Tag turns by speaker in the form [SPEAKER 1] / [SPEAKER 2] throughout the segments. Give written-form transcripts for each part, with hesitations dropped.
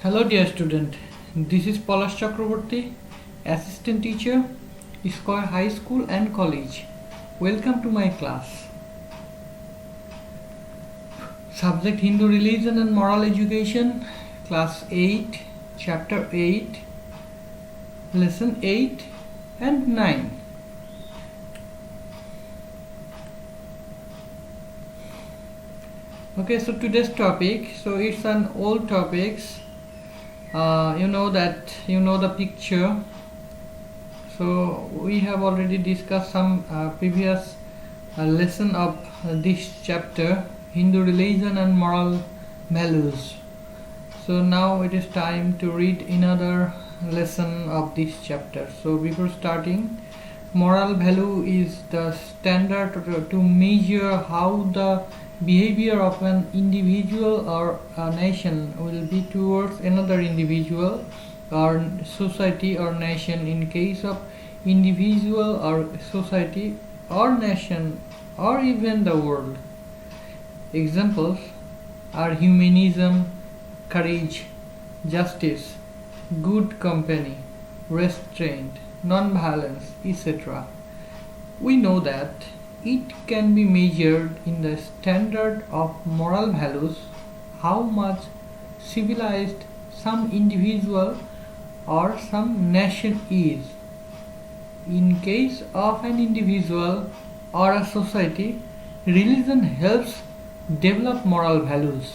[SPEAKER 1] Hello dear student, this is Palash Chakraborty, assistant teacher, Square High School and College. Welcome to my class. Subject Hindu Religion and Moral Education, Class 8, Chapter 8, Lesson 8 and 9. Okay, so today's topic, it's an old topics. You know the picture. So we have already discussed some previous lesson of this chapter, Hindu religion and moral values. So now it is time to read another lesson of this chapter. So before starting, moral value is the standard to measure how the behavior of an individual or a nation will be towards another individual or society or nation. In case of individual or society or nation or even the world, examples are humanism, courage, justice, good company, restraint, non-violence, etc. We know that it can be measured in the standard of moral values how much civilized some individual or some nation is. In case of an individual or a society, religion helps develop moral values.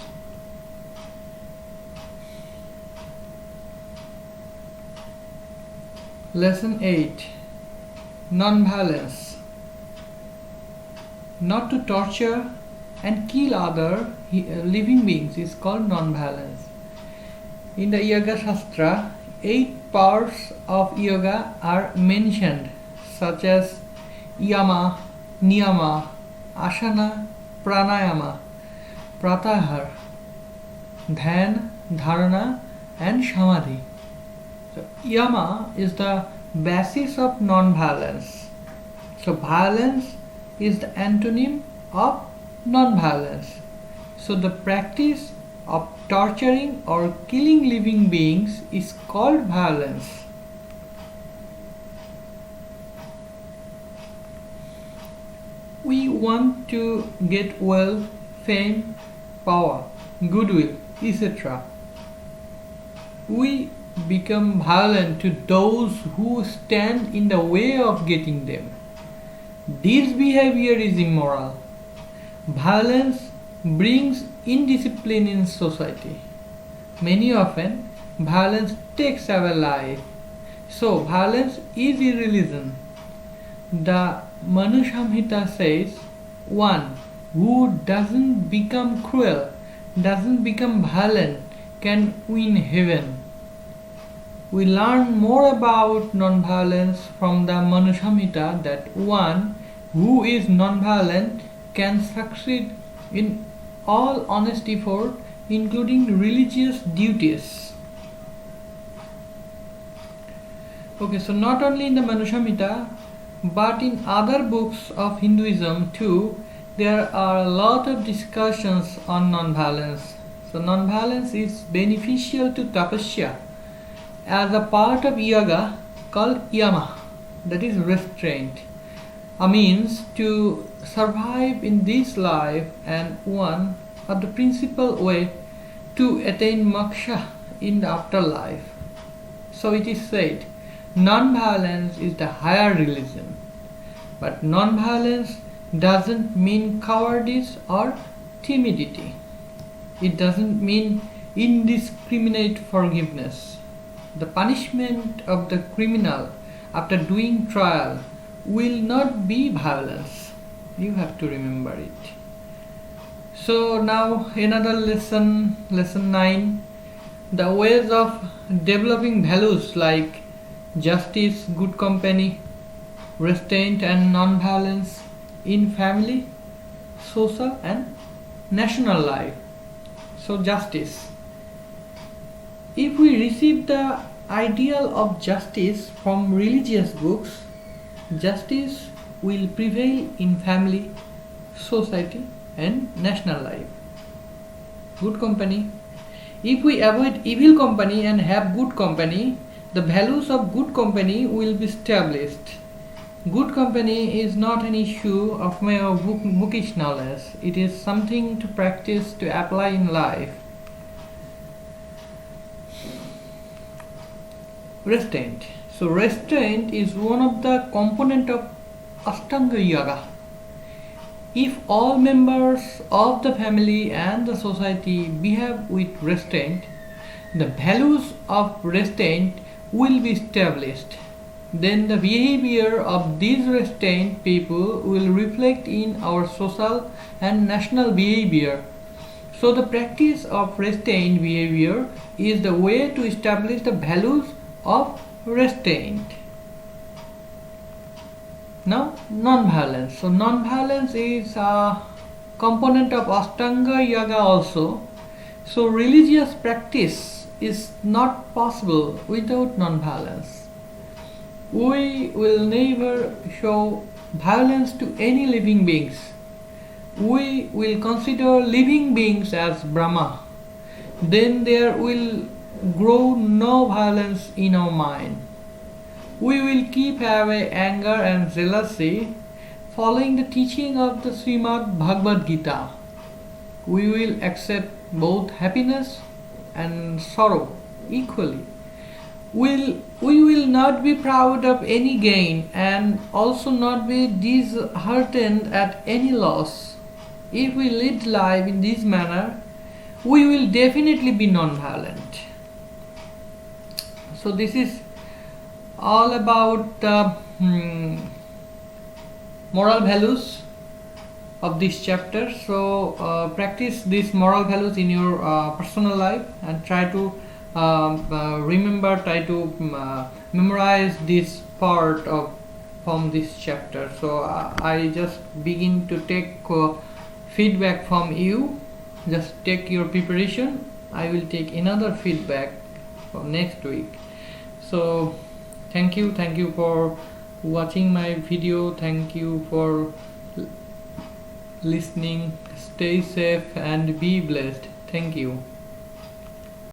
[SPEAKER 1] Lesson 8. Non-violence. Not to torture and kill other living beings is called non-violence. In the Yoga Shastra, 8 parts of yoga are mentioned, such as yama, niyama, asana, pranayama, pratyahara, dhyan, dharana and samadhi. So yama is the basis of non-violence. So violence is the antonym of non-violence. So the practice of torturing or killing living beings is called violence. We want to get wealth, fame, power, goodwill, etc. We become violent to those who stand in the way of getting them. This behavior is immoral. Violence brings indiscipline in society. Many often, violence takes away life. So, violence is irreligion. The Manu Samhita says, one who doesn't become cruel, doesn't become violent, can win heaven. We learn more about non-violence from the Manu Samhita that one who is non-violent can succeed in all honest effort, including religious duties. Okay, so not only in the Manu Samhita, but in other books of Hinduism too, there are a lot of discussions on non-violence. So non-violence is beneficial to tapasya as a part of yoga called yama, that is restraint, a means to survive in this life and one of the principal way to attain moksha in the afterlife. So it is said, non-violence is the higher religion. But non-violence doesn't mean cowardice or timidity. It doesn't mean indiscriminate forgiveness. The punishment of the criminal after doing trial will not be violence. You have to remember it. So now another lesson, lesson 9. The ways of developing values like justice, good company, restraint and non-violence in family, social and national life. So justice. If we receive the ideal of justice from religious books, justice will prevail in family, society and national life. Good company. If we avoid evil company and have good company, the values of good company will be established. Good company is not an issue of mere bookish knowledge. It is something to practice, to apply in life. Restraint. So restraint is one of the component of Ashtanga Yoga. If all members of the family and the society behave with restraint, the values of restraint will be established. Then the behavior of these restrained people will reflect in our social and national behavior. So the practice of restrained behavior is the way to establish the values of restraint. Now, non-violence. So non-violence is a component of Ashtanga Yoga also. So religious practice is not possible without non-violence. We will never show violence to any living beings. We will consider living beings as Brahma. Then there will grow no violence in our mind. We will keep away anger and jealousy, following the teaching of the Srimad Bhagavad Gita. We will accept both happiness and sorrow equally. We will not be proud of any gain and also not be disheartened at any loss. If we lead life in this manner, we will definitely be non-violent. So this is all about the moral values of this chapter. So practice these moral values in your personal life and try to remember, try to memorize this part of from this chapter. So I just begin to take feedback from you. Just take your preparation. I will take another feedback for next week. So thank you for watching my video. Thank you for listening. Stay safe and be blessed. Thank you.